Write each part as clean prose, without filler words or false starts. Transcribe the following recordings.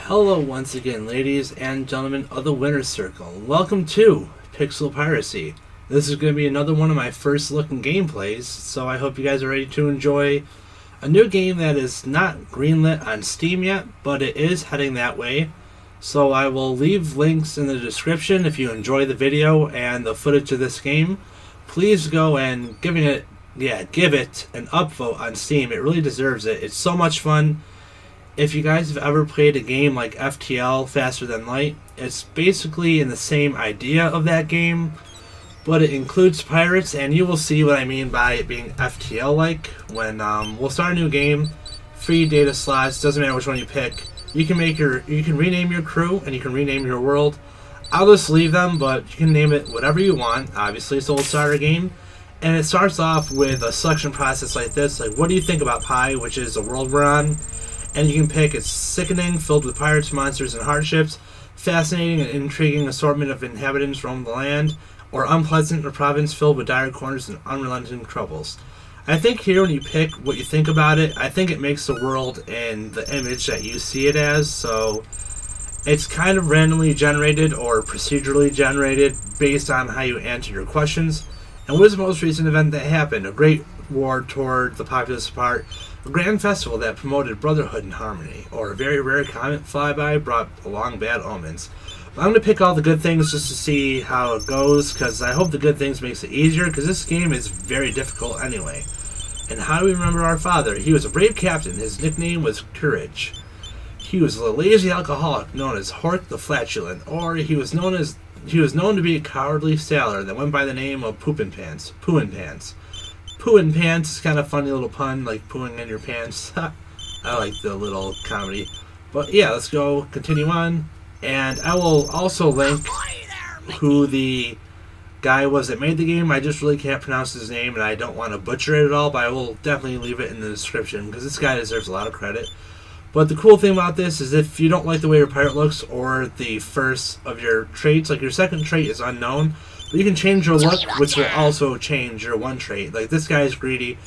Hello once again, ladies and gentlemen of the Winner's Circle. Welcome to Pixel Piracy. This is going to be another one of my first looking gameplays, so I hope you guys are ready to enjoy a new game that is not greenlit on Steam yet, but it is heading that way. So I will leave links in the description if you enjoy the video and the footage of this game. Please go and give it an upvote on Steam. It really deserves it. It's so much fun. If you guys have ever played a game like FTL, Faster Than Light, it's basically in the same idea of that game, but it includes pirates, and you will see what I mean by it being FTL-like. When we'll start a new game, free data slots, doesn't matter which one you pick. You can rename your crew and you can rename your world. I'll just leave them, but you can name it whatever you want, obviously. So we'll start our game, and it starts off with a selection process like this. Like, what do you think about Pi, which is the world we're on? And you can pick it's sickening, filled with pirates, monsters, and hardships, fascinating and intriguing assortment of inhabitants roam the land, or unpleasant, a province filled with dire corners and unrelenting troubles. I think here when you pick what you think about it, I think it makes the world and the image that you see it as, so it's kind of randomly generated or procedurally generated based on how you answer your questions. And what is the most recent event that happened? A great war toward the populous part, a grand festival that promoted brotherhood and harmony, or a very rare comet flyby brought along bad omens. I'm going to pick all the good things just to see how it goes, because I hope the good things makes it easier, because this game is very difficult anyway. And how do we remember our father? He was a brave captain. His nickname was Courage. He was a lazy alcoholic known as Hort the Flatulent, or he was known to be a cowardly sailor that went by the name of Poopin' Pants. Pooin' Pants. Pooin' Pants is kind of a funny little pun, like pooing in your pants. I like the little comedy. But yeah, let's go continue on. And I will also link who the guy was that made the game. I just really can't pronounce his name, and I don't want to butcher it at all, but I will definitely leave it in the description, because this guy deserves a lot of credit. But the cool thing about this is if you don't like the way your pirate looks, or the first of your traits, like your second trait is unknown, but you can change your look, which will also change your one trait. Like this guy is greedy,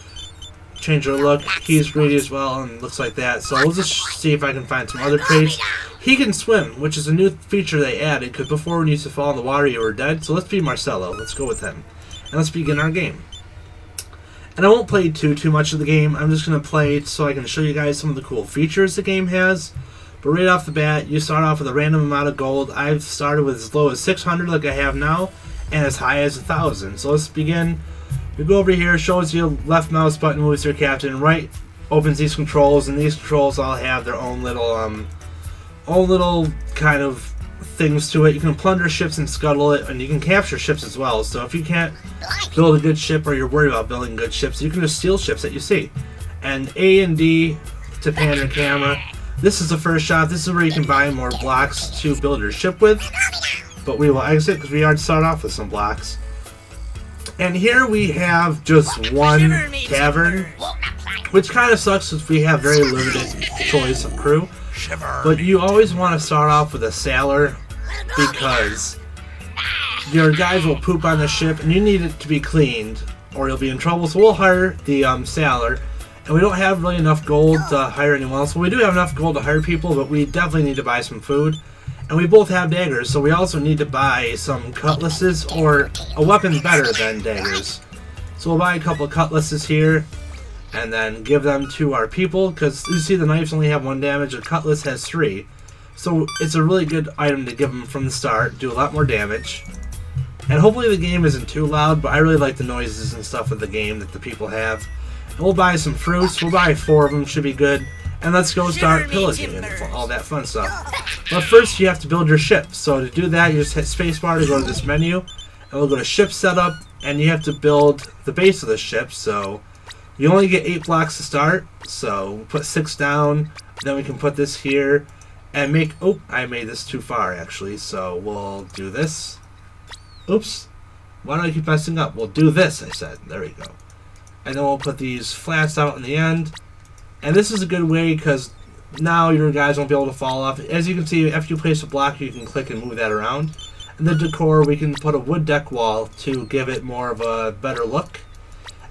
change your look, he's greedy as well, and looks like that. So we'll just see if I can find some other traits. He can swim, which is a new feature they added, because before when you used to fall in the water you were dead. So let's be Marcelo, let's go with him. And let's begin our game. And I won't play too much of the game, I'm just going to play it so I can show you guys some of the cool features the game has. But right off the bat, you start off with a random amount of gold. I've started with as low as 600 like I have now, and as high as 1,000. So let's begin. We go over here, shows you left mouse button moves your captain, right opens these controls, and these controls all have their own little kind of things to it. You can plunder ships and scuttle it, and you can capture ships as well. So if you can't build a good ship, or you're worried about building good ships, you can just steal ships that you see. And A and D to pan your camera. This is the first shot. This is where you can buy more blocks to build your ship with. But we will exit because we already started off with some blocks. And here we have just one tavern, which kind of sucks because we have very limited choice of crew. But you always want to start off with a sailor, because your guys will poop on the ship and you need it to be cleaned or you'll be in trouble. So we'll hire the sailor. And we don't have really enough gold to hire anyone else. Well, we do have enough gold to hire people, but we definitely need to buy some food. And we both have daggers, so we also need to buy some cutlasses, or a weapon better than daggers. So we'll buy a couple of cutlasses here, and then give them to our people, because you see the knives only have 1 damage, a cutlass has 3. So it's a really good item to give them from the start, do a lot more damage. And hopefully the game isn't too loud, but I really like the noises and stuff of the game that the people have. And we'll buy some fruits, we'll buy 4 of them, should be good. And let's go start pillaging and all that fun stuff. But first you have to build your ship. So to do that, you just hit spacebar to go to this menu. And we'll go to ship setup, and you have to build the base of the ship. So you only get 8 blocks to start. So we'll put 6 down, then we can put this here. And make, oh, I made this too far actually. So we'll do this. Oops. Why do I keep messing up? We'll do this, I said. There we go. And then we'll put these flats out in the end. And this is a good way because now your guys won't be able to fall off. As you can see, after you place a block, you can click and move that around. And the decor, we can put a wood deck wall to give it more of a better look.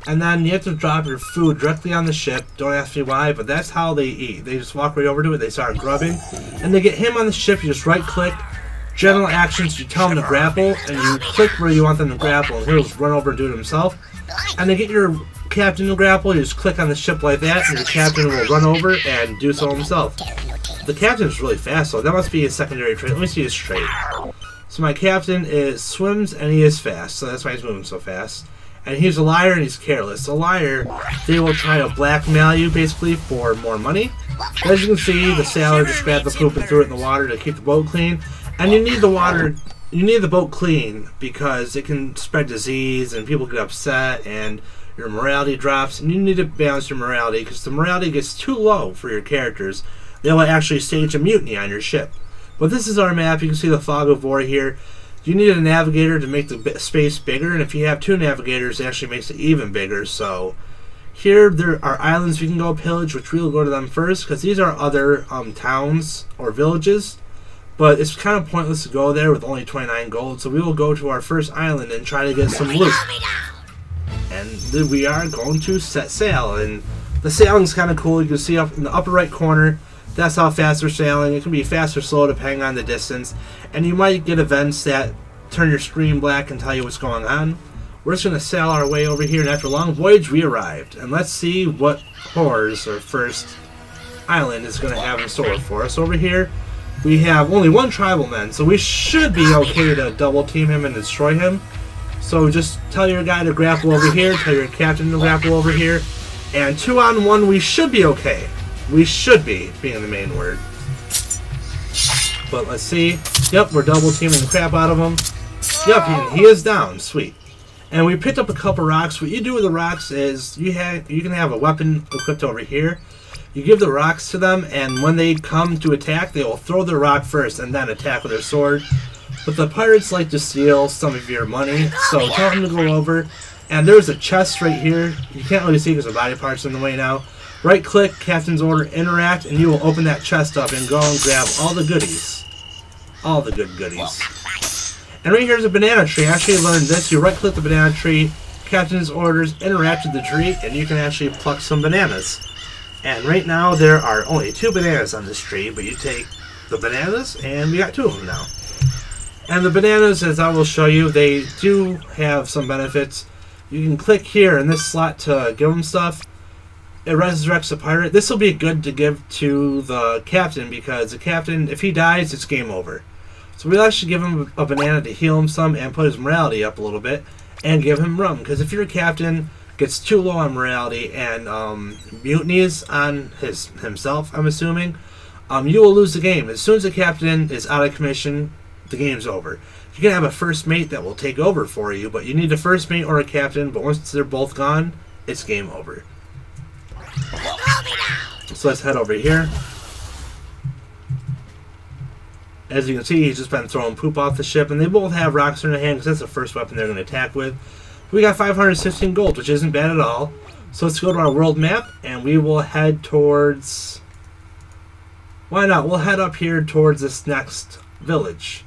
And then you have to drop your food directly on the ship. Don't ask me why, but that's how they eat. They just walk right over to it, they start grubbing. And to get him on the ship, you just right click. General actions, you tell him to grapple, and you click where you want them to grapple, and he'll just run over and do it himself. And to get your captain to grapple, you just click on the ship like that, and your captain will run over and do so himself. The captain's really fast, so that must be his secondary trait. Let me see his trait. So my captain swims, and he is fast, so that's why he's moving so fast. And he's a liar and he's careless. A liar, they will try to blackmail you basically for more money. As you can see, the sailor just grabbed the poop and threw it in the water to keep the boat clean. And you need the water, you need the boat clean because it can spread disease and people get upset and your morality drops. And you need to balance your morality because the morality gets too low for your characters. They will actually stage a mutiny on your ship. But this is our map. You can see the fog of war here. You need a navigator to make the space bigger, and if you have 2 navigators, it actually makes it even bigger. So here there are islands we can go pillage, which we will go to them first, because these are other towns or villages. But it's kind of pointless to go there with only 29 gold, so we will go to our first island and try to get some loot. And we are going to set sail, and the sailing is kind of cool. You can see up in the upper right corner, that's how fast we're sailing. It can be fast or slow depending on the distance. And you might get events that turn your screen black and tell you what's going on. We're just going to sail our way over here, and after a long voyage, we arrived. And let's see what horrors our first island is going to have in store for us. Over here, we have only 1 tribal man, so we should be okay to double team him and destroy him. So just tell your guy to grapple over here, tell your captain to grapple over here, and 2-on-1 we should be okay. We should be, being the main word. But let's see. Yep, we're double teaming the crap out of him. Yep, he is down. Sweet. And we picked up a couple rocks. What you do with the rocks is you can have a weapon equipped over here. You give the rocks to them, and when they come to attack, they will throw the rock first and then attack with their sword. But the pirates like to steal some of your money, so tell them to go over. And there's a chest right here. You can't really see because the body part's in the way now. Right click, Captain's Order, interact, and you will open that chest up and go and grab all the goodies. All the good goodies. And right here is a banana tree. I actually learned this. You right click the banana tree, Captain's Orders, interact with the tree, and you can actually pluck some bananas. And right now there are only 2 bananas on this tree, but you take the bananas, and we got 2 of them now. And the bananas, as I will show you, they do have some benefits. You can click here in this slot to give them stuff. It resurrects the pirate. This will be good to give to the captain because the captain, if he dies, it's game over. So we'll actually give him a banana to heal him some and put his morality up a little bit and give him rum. Because if your captain gets too low on morality and mutinies on himself, I'm assuming, you will lose the game. As soon as the captain is out of commission, the game's over. You can have a first mate that will take over for you, but you need a first mate or a captain, but once they're both gone, it's game over. So let's head over here. As you can see, he's just been throwing poop off the ship, and they both have rocks in their hand because that's the first weapon they're going to attack with. We got 516 gold, which isn't bad at all. So let's go to our world map, and we will head towards... Why not? We'll head up here towards this next village.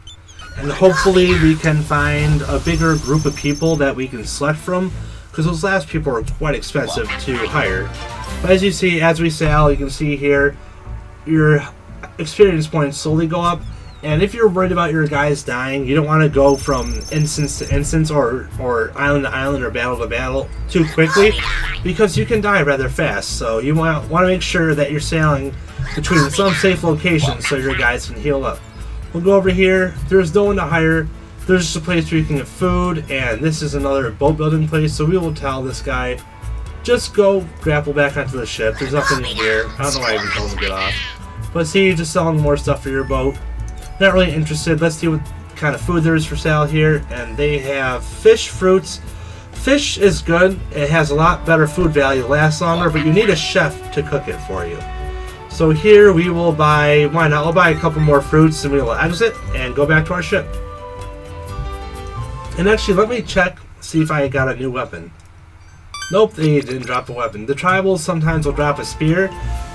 And hopefully we can find a bigger group of people that we can select from, because those last people are quite expensive to hire. But as you see, as we sail, you can see here, your experience points slowly go up. And if you're worried about your guys dying, you don't want to go from instance to instance or island to island or battle to battle too quickly, because you can die rather fast. So you want to make sure that you're sailing between some safe locations so your guys can heal up. We'll go over here. There's no one to hire. There's just a place where you can get food, and this is another boat building place, so we will tell this guy, just go grapple back onto the ship. There's nothing in here. I don't know why I even told him to get off. But see, just selling more stuff for your boat. Not really interested. Let's see what kind of food there is for sale here. And they have fish, fruits. Fish is good. It has a lot better food value, lasts longer, but you need a chef to cook it for you. So here we will buy, why not? We'll buy a couple more fruits and we will exit and go back to our ship. And actually, let me check, see if I got a new weapon. Nope, they didn't drop a weapon. The tribals sometimes will drop a spear,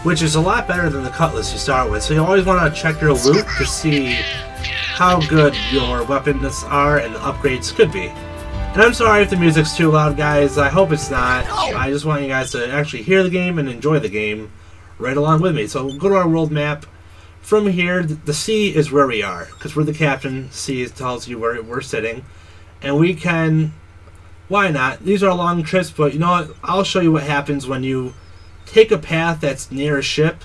which is a lot better than the cutlass you start with. So you always want to check your loot to see how good your weapons are and the upgrades could be. And I'm sorry if the music's too loud, guys. I hope it's not. I just want you guys to actually hear the game and enjoy the game right along with me. So go to our world map. From here, the sea is where we are, because we're the captain. Sea tells you where we're sitting. And we can... Why not? These are long trips, but you know what? I'll show you what happens when you take a path that's near a ship.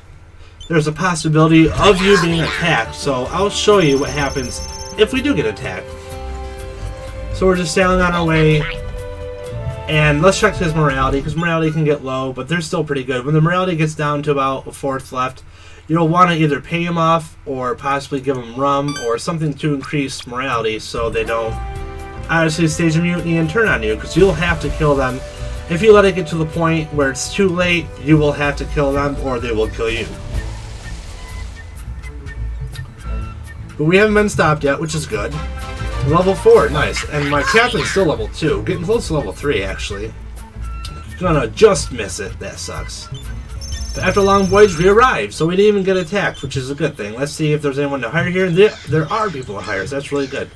There's a possibility of you being attacked, so I'll show you what happens if we do get attacked. So we're just sailing on our way, and let's check his morality, because morality can get low, but they're still pretty good. When the morality gets down to about a fourth left, you'll want to either pay him off, or possibly give him rum, or something to increase morality so they don't obviously stage a mutiny and turn on you, because you'll have to kill them. If you let it get to the point where it's too late, you will have to kill them, or they will kill you. But we haven't been stopped yet, which is good. Level 4, nice. And my captain's still level 2. Getting close to level 3, actually. Gonna just miss it. That sucks. But after a long voyage, we arrived, so we didn't even get attacked, which is a good thing. Let's see if there's anyone to hire here. There are people to hire, so that's really good.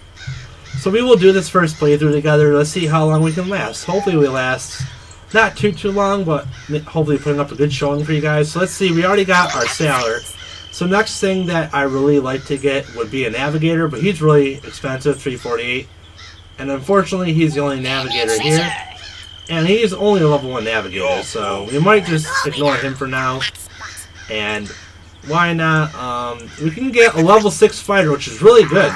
So we will do this first playthrough together. Let's see how long we can last. Hopefully we last not too long, but hopefully putting up a good showing for you guys. So let's see, we already got our sailor. So next thing that I really like to get would be a navigator, but he's really expensive, 348. And unfortunately, he's the only navigator here. And he's only a level 1 navigator, so we might just ignore him for now. And why not? We can get a level 6 fighter, which is really good.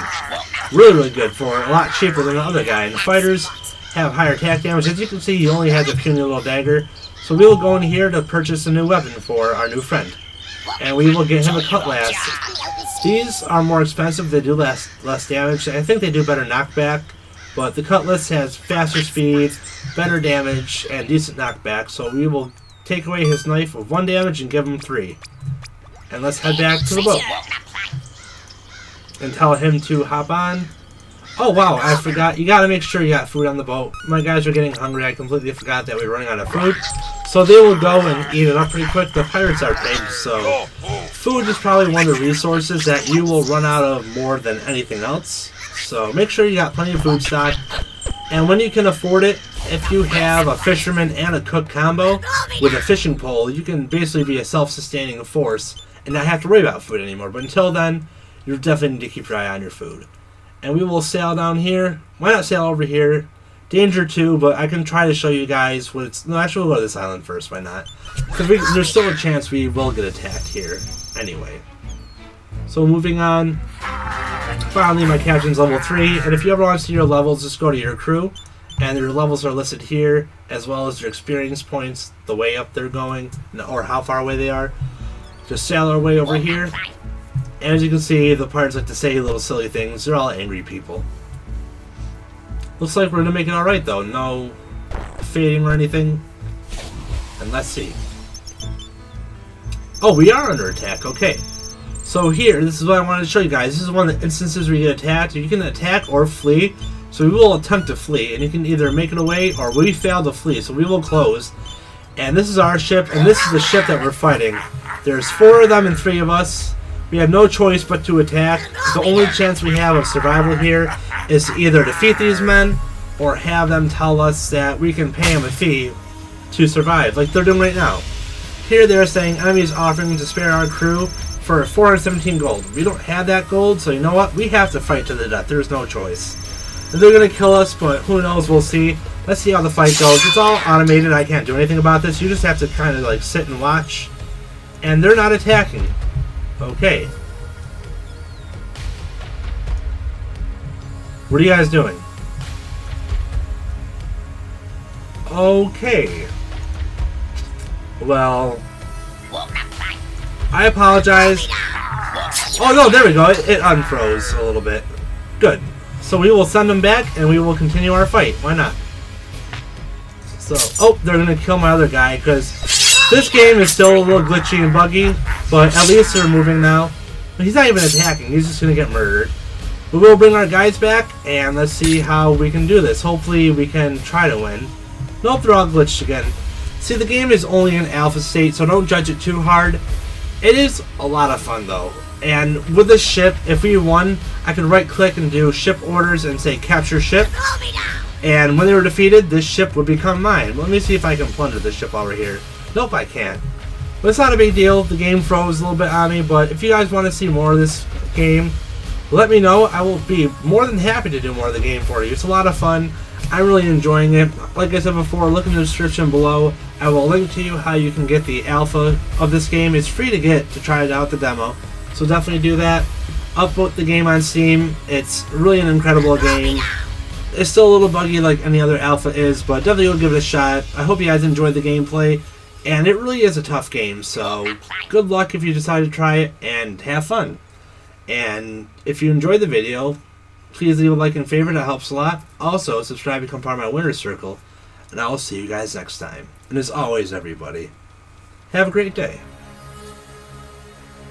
Really good for a lot cheaper than the other guy. And the fighters have higher attack damage. As you can see, he only has a puny little dagger. So we will go in here to purchase a new weapon for our new friend. And we will get him a cutlass. These are more expensive. They do less damage. I think they do better knockback. But the cutlass has faster speed, better damage, and decent knockback. So we will take away his knife of 1 damage and give him 3. And let's head back to the boat. And tell him to hop on. Oh wow, I forgot. You gotta make sure you got food on the boat. My guys are getting hungry. I completely forgot that we were running out of food. So they will go and eat it up pretty quick. The pirates are pigs, so food is probably one of the resources that you will run out of more than anything else. So make sure you got plenty of food stock. And when you can afford it, if you have a fisherman and a cook combo with a fishing pole, you can basically be a self-sustaining force and not have to worry about food anymore. But until then, you definitely need to keep your eye on your food. And we will sail down here. Why not sail over here? Danger too, but I can try to show you guys what it's... No, actually we'll go to this island first, why not? Because there's still a chance we will get attacked here anyway. So moving on. Finally, my captain's level 3. And if you ever want to see your levels, just go to your crew. And your levels are listed here, as well as your experience points, the way up they're going, or how far away they are. Just sail our way over here. And as you can see, the pirates like to say little silly things. They're all angry people. Looks like we're going to make it alright, though. No fading or anything. And let's see. Oh, we are under attack. Okay. So here, this is what I wanted to show you guys. This is one of the instances where you get attacked. You can attack or flee. So we will attempt to flee. And you can either make it away or we fail to flee. So we will close. And this is our ship. And this is the ship that we're fighting. There's 4 of them and 3 of us. We have no choice but to attack. The only chance we have of survival here is to either defeat these men or have them tell us that we can pay them a fee to survive, like they're doing right now. Here they're saying enemies offering to spare our crew for 417 gold. We don't have that gold, so you know what? We have to fight to the death. There's no choice. And they're going to kill us, but who knows? We'll see. Let's see how the fight goes. It's all automated. I can't do anything about this. You just have to kind of like sit and watch. And they're not attacking. Okay. What are you guys doing? Okay. Well, I apologize. Oh no, there we go. It unfroze a little bit. Good. So we will send them back and we will continue our fight. Why not? So, oh, they're going to kill my other guy because this game is still a little glitchy and buggy, but at least they're moving now. He's not even attacking, he's just going to get murdered. But we'll bring our guys back, and let's see how we can do this. Hopefully we can try to win. Nope, they're all glitched again. See, the game is only in alpha state, so don't judge it too hard. It is a lot of fun, though. And with this ship, if we won, I could right-click and do ship orders and say capture ship. And when they were defeated, this ship would become mine. Let me see if I can plunder this ship while we're here. Nope, I can't. But it's not a big deal. The game froze a little bit on me, but if you guys want to see more of this game, let me know. I will be more than happy to do more of the game for you. It's a lot of fun. I'm really enjoying it. Like I said before, look in the description below. I will link to you how you can get the alpha of this game. It's free to get to try it out, the demo. So definitely do that. Upvote the game on Steam. It's really an incredible game. It's still a little buggy like any other alpha is, but definitely go give it a shot. I hope you guys enjoyed the gameplay. And it really is a tough game, so good luck if you decide to try it, and have fun. And if you enjoyed the video, please leave a like and favorite, that helps a lot. Also, subscribe to become part of my winner's circle, and I will see you guys next time. And as always, everybody, have a great day.